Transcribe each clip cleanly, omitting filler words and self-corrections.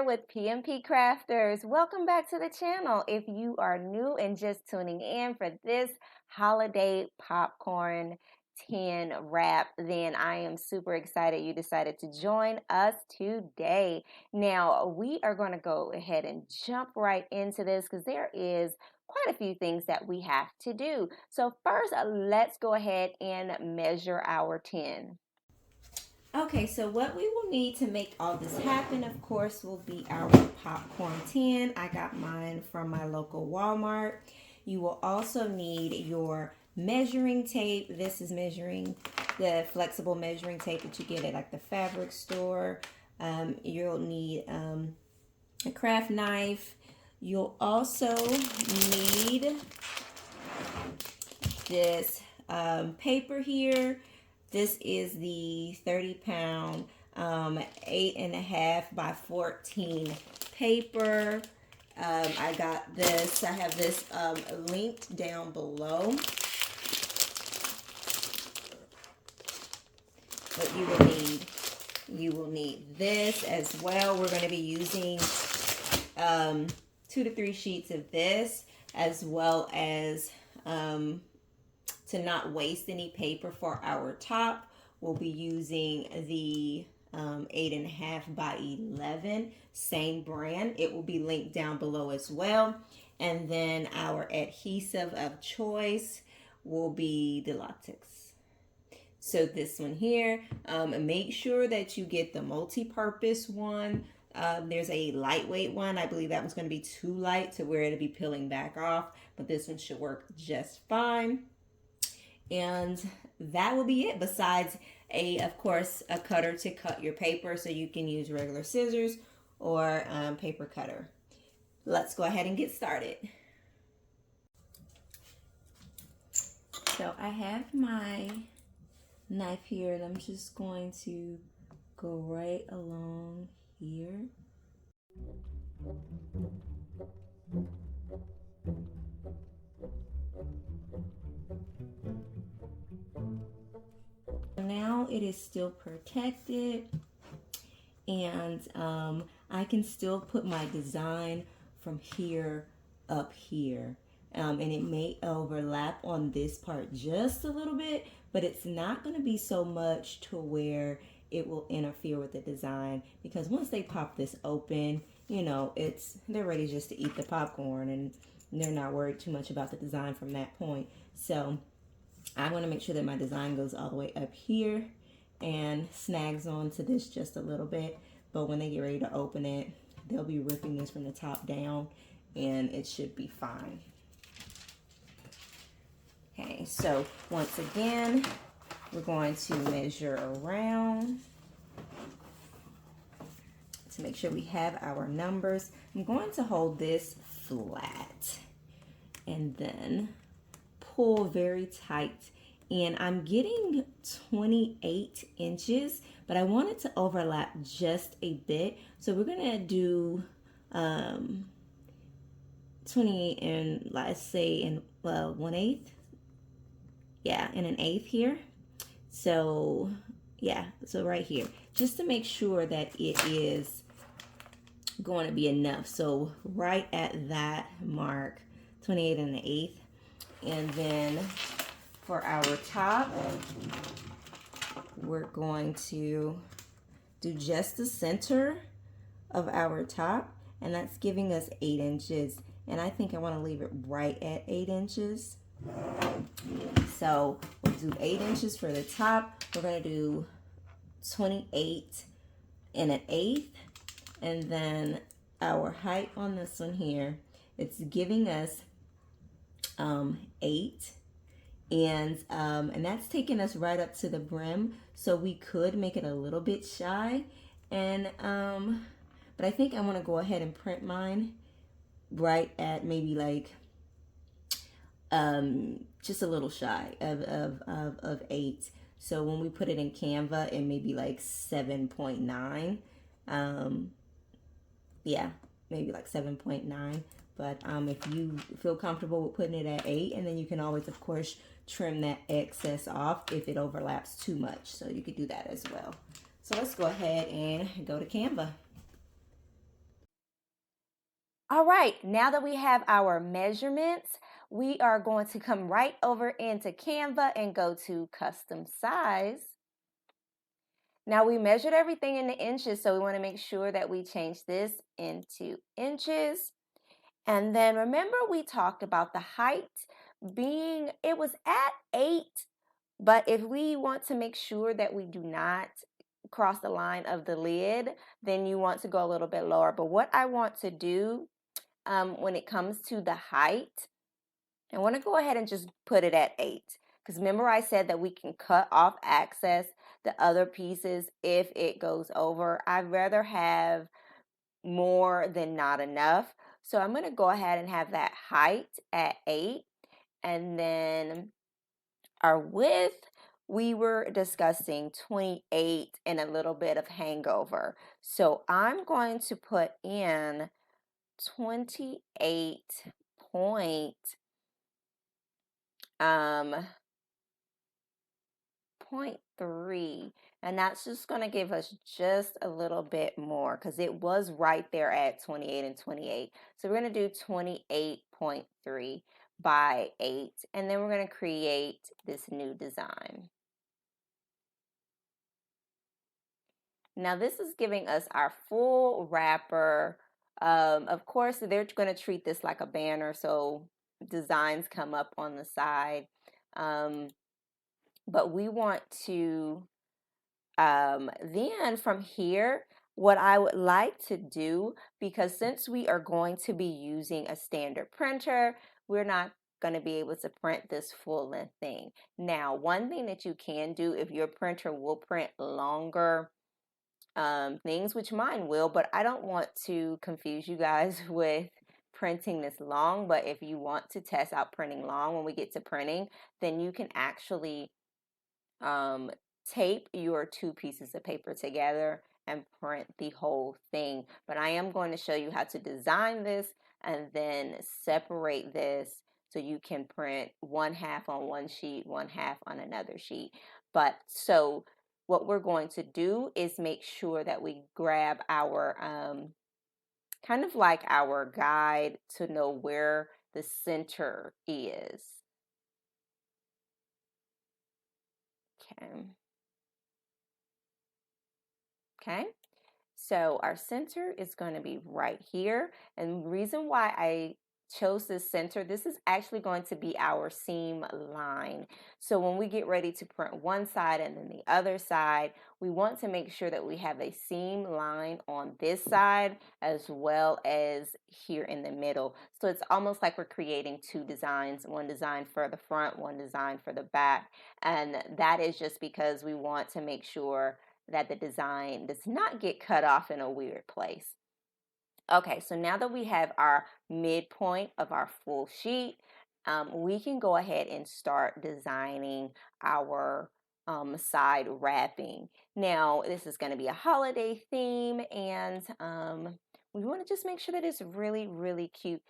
with PMP Crafters. Welcome back to the channel. If you are new and just tuning in for this holiday popcorn tin wrap, then I am super excited you decided to join us today. Now, we are going to go ahead and jump right into this because there is quite a few things that we have to do. So first, let's go ahead and measure our tin. Okay, so what we will need to make all this happen, of course, will be our popcorn tin. I got mine from my local Walmart. You will also need your measuring tape. This is measuring the flexible measuring tape that you get at like the fabric store. You'll need a craft knife. You'll also need this paper here. This is the 30-pound 8.5 by 14 paper. I got this. I have this linked down below. What you will need this as well. We're going to be using 2 to 3 sheets of this, as well as to not waste any paper for our top. We'll be using the 8.5 by 11, same brand. It will be linked down below as well. And then our adhesive of choice will be the latex. So this one here, make sure that you get the multi-purpose one. There's a lightweight one. I believe that one's going to be too light to where it'll be peeling back off, but this one should work just fine. And that will be it, besides of course, a cutter to cut your paper, so you can use regular scissors or paper cutter. Let's go ahead and get started. So I have my knife here, and I'm just going to go right along here. Now it is still protected, and I can still put my design from here up here, and it may overlap on this part just a little bit, but it's not going to be so much to where it will interfere with the design, because once they pop this open, you know, they're ready just to eat the popcorn, and they're not worried too much about the design from that point. So I want to make sure that my design goes all the way up here and snags onto this just a little bit. But when they get ready to open it, they'll be ripping this from the top down, and it should be fine. Okay, so once again, we're going to measure around to make sure we have our numbers. I'm going to hold this flat and then pull very tight, and I'm getting 28 inches, but I want it to overlap just a bit, so we're gonna do 28 and let's say in 1/8, yeah, in 1/8 here. So yeah, so right here, just to make sure that it is going to be enough. So right at that mark, 28 and 1/8. And then for our top, we're going to do just the center of our top, and that's giving us 8 inches. And I think I want to leave it right at 8 inches. So we'll do 8 inches for the top. We're going to do 28 and 1/8. And then our height on this one here, it's giving us 8, and that's taking us right up to the brim, so we could make it a little bit shy, and but I think I want to go ahead and print mine right at maybe like just a little shy of 8. So when we put it in Canva, it may be like 7.9. Yeah, maybe like 7.9. But if you feel comfortable with putting it at 8, and then you can always, of course, trim that excess off if it overlaps too much. So you could do that as well. So let's go ahead and go to Canva. All right, now that we have our measurements, we are going to come right over into Canva and go to custom size. Now we measured everything in the inches, so we want to make sure that we change this into inches. And then remember we talked about the height being, it was at 8, but if we want to make sure that we do not cross the line of the lid, then you want to go a little bit lower. But what I want to do when it comes to the height, I want to go ahead and just put it at 8. Because remember I said that we can cut off access the other pieces if it goes over. I'd rather have more than not enough. So I'm going to go ahead and have that height at 8. And then our width, we were discussing 28 and a little bit of hangover. So I'm going to put in 28 point 0.3, and that's just going to give us just a little bit more because it was right there at 28 and 28. So we're going to do 28.3 by 8, and then we're going to create this new design. Now this is giving us our full wrapper. Of course, they're going to treat this like a banner, so designs come up on the side. But we want to, then from here, what I would like to do, because since we are going to be using a standard printer, we're not going to be able to print this full length thing. Now, one thing that you can do if your printer will print longer things, which mine will, but I don't want to confuse you guys with printing this long. But if you want to test out printing long when we get to printing, then you can actually tape your 2 pieces of paper together and print the whole thing. But I am going to show you how to design this and then separate this so you can print 1/2 on one sheet, 1/2 on another sheet. But so what we're going to do is make sure that we grab our kind of like our guide to know where the center is. Okay. So our center is going to be right here. And the reason why I chose this center, this is actually going to be our seam line. So when we get ready to print one side and then the other side, we want to make sure that we have a seam line on this side as well as here in the middle. So it's almost like we're creating 2 designs, one design for the front, one design for the back. And that is just because we want to make sure that the design does not get cut off in a weird place. Okay, so now that we have our midpoint of our full sheet, we can go ahead and start designing our side wrapping. Now, this is going to be a holiday theme, and we want to just make sure that it's really, really cute.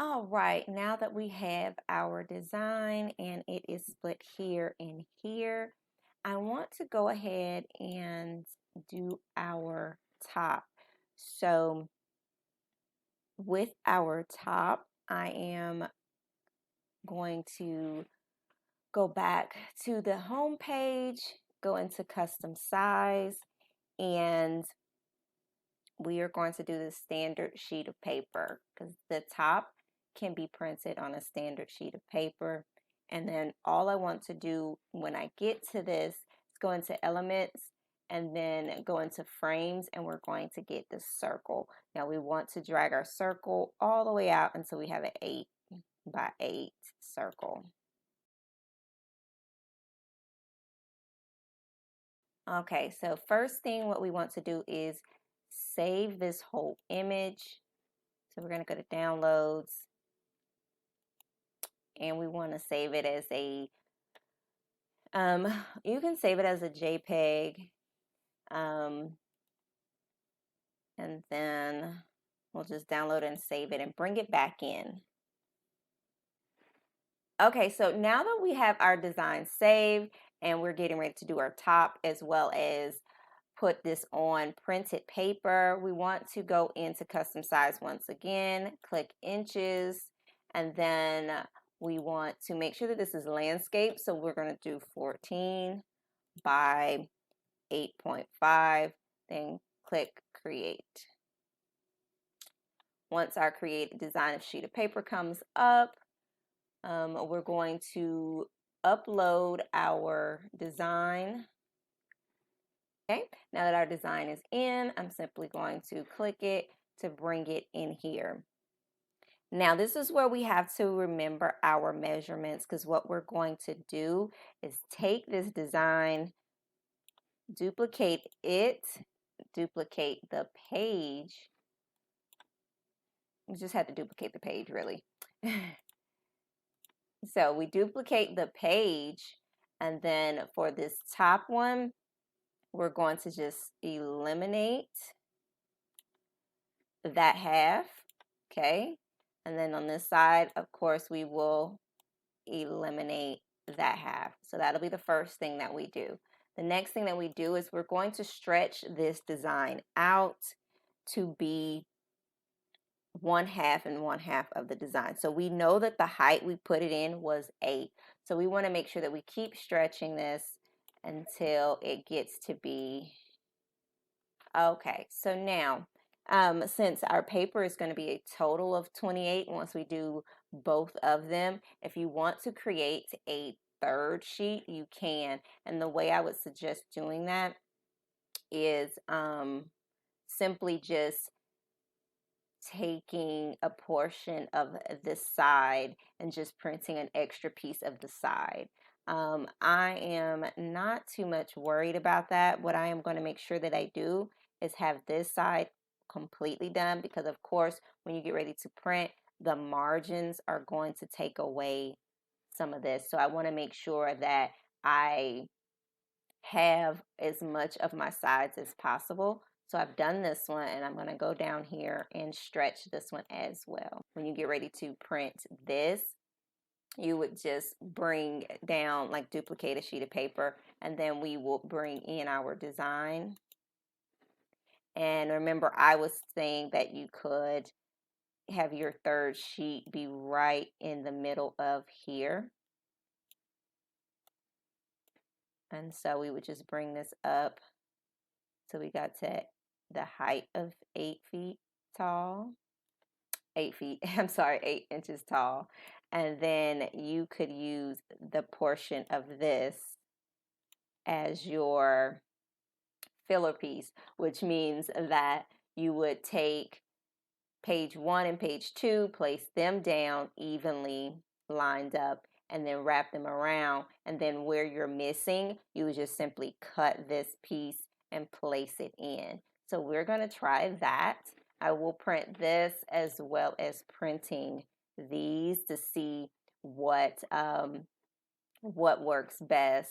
All right, now that we have our design and it is split here and here, I want to go ahead and do our top. So with our top, I am going to go back to the home page, go into custom size, and we are going to do the standard sheet of paper because the top can be printed on a standard sheet of paper. And then all I want to do when I get to this is go into elements and then go into frames, and we're going to get the circle. Now we want to drag our circle all the way out until we have an 8 by 8 circle. Okay, so first thing what we want to do is save this whole image. So we're going to go to downloads, and we want to save it as a, you can save it as a JPEG, and then we'll just download and save it and bring it back in. Okay, so now that we have our design saved and we're getting ready to do our top as well as put this on printed paper, we want to go into custom size once again, click inches, and then we want to make sure that this is landscape. So we're going to do 14 by 8.5, then click create. Once our created design of sheet of paper comes up, we're going to upload our design. Okay, now that our design is in, I'm simply going to click it to bring it in here. Now this is where we have to remember our measurements, because what we're going to do is take this design, duplicate it, duplicate the page. We just had to duplicate the page, really. So we duplicate the page, and then for this top one, we're going to just eliminate that half, okay? And then on this side, of course, we will eliminate that half. So that'll be the first thing that we do. The next thing that we do is we're going to stretch this design out to be 1/2 and 1/2 of the design. So we know that the height we put it in was 8. So we want to make sure that we keep stretching this until it gets to be okay. So now Since our paper is going to be a total of 28 once we do both of them, if you want to create a third sheet, you can. And the way I would suggest doing that is simply just taking a portion of this side and just printing an extra piece of the side. I am not too much worried about that. What I am going to make sure that I do is have this side completely done, because of course when you get ready to print, the margins are going to take away some of this. So I want to make sure that I have as much of my sides as possible. So I've done this one, and I'm going to go down here and stretch this one as well. When you get ready to print this, you would just bring down, like duplicate a sheet of paper, and then we will bring in our design. And remember, I was saying that you could have your third sheet be right in the middle of here. And so we would just bring this up. So we got to the height of 8 feet tall. 8 feet, I'm sorry, 8 inches tall. And then you could use the portion of this as your filler piece, which means that you would take page 1 and page 2, place them down evenly lined up, and then wrap them around. And then where you're missing, you would just simply cut this piece and place it in. So we're going to try that. I will print this as well as printing these to see what works best.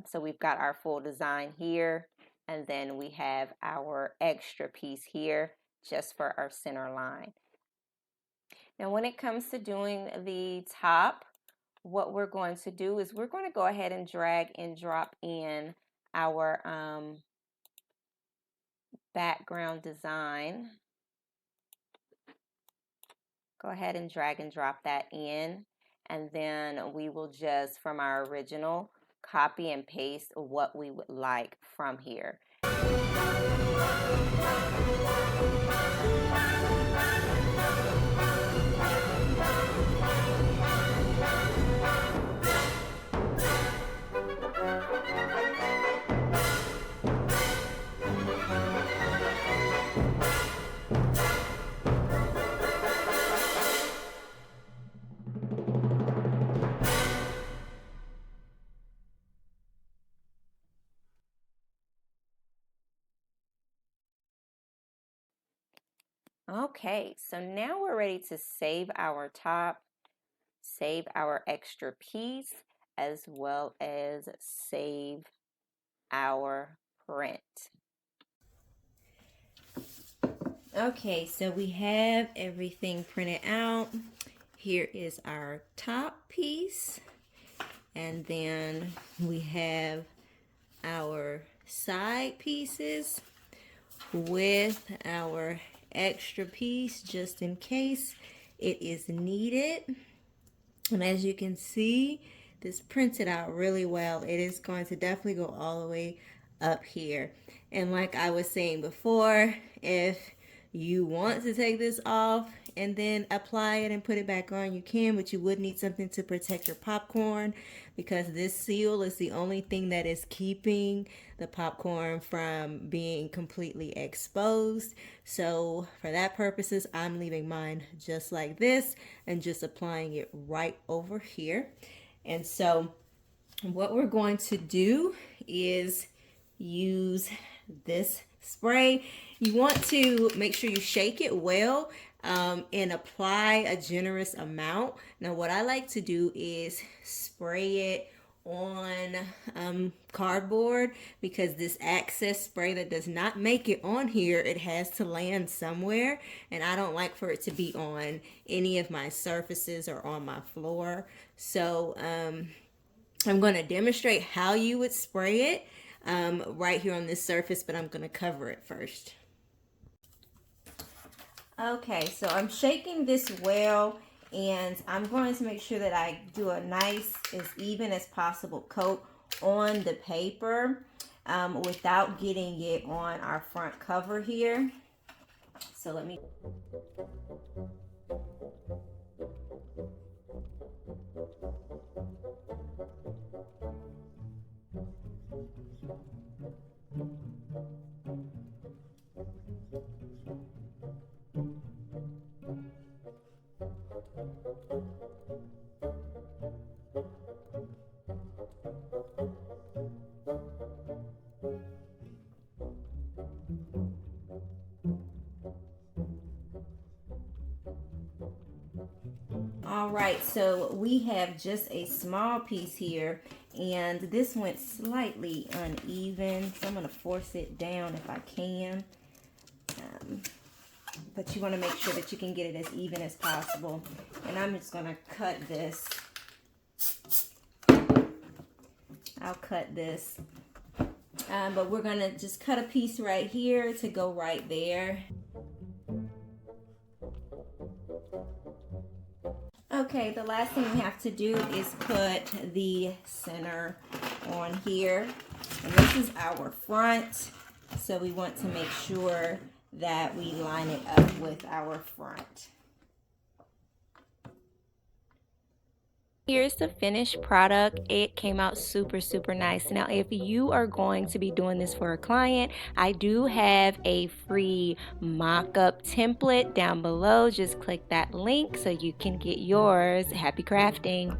So we've got our full design here, and then we have our extra piece here just for our center line. Now when it comes to doing the top, what we're going to do is we're going to go ahead and drag and drop in our background design. Go ahead and drag and drop that in, and then we will just, from our original, copy and paste what we would like from here. Okay, so now we're ready to save our top, save our extra piece, as well as save our print. Okay, so we have everything printed out. Here is our top piece, and then we have our side pieces with our extra piece just in case it is needed. And as you can see, this printed out really well. It is going to definitely go all the way up here. And like I was saying before, if you want to take this off and then apply it and put it back on, you can, but you would need something to protect your popcorn, because this seal is the only thing that is keeping the popcorn from being completely exposed. So for that purposes, I'm leaving mine just like this and just applying it right over here. And so what we're going to do is use this spray. You want to make sure you shake it well and apply a generous amount. Now what I like to do is spray it on cardboard, because this excess spray that does not make it on here, it has to land somewhere, and I don't like for it to be on any of my surfaces or on my floor. So I'm going to demonstrate how you would spray it right here on this surface, but I'm going to cover it first. Okay, so I'm shaking this well, and I'm going to make sure that I do a nice, as even as possible coat on the paper. without getting it on our front cover here. So let me. All right, so we have just a small piece here, and this went slightly uneven, so I'm going to force it down if I can. But you want to make sure that you can get it as even as possible. And I'm just going to cut this. I'll cut this. But we're going to just cut a piece right here to go right there. Okay, the last thing we have to do is put the center on here. And this is our front, so we want to make sure that we line it up with our front. Here's the finished product. It came out super, super nice. Now, if you are going to be doing this for a client, I do have a free mock-up template down below. Just click that link so you can get yours. Happy crafting.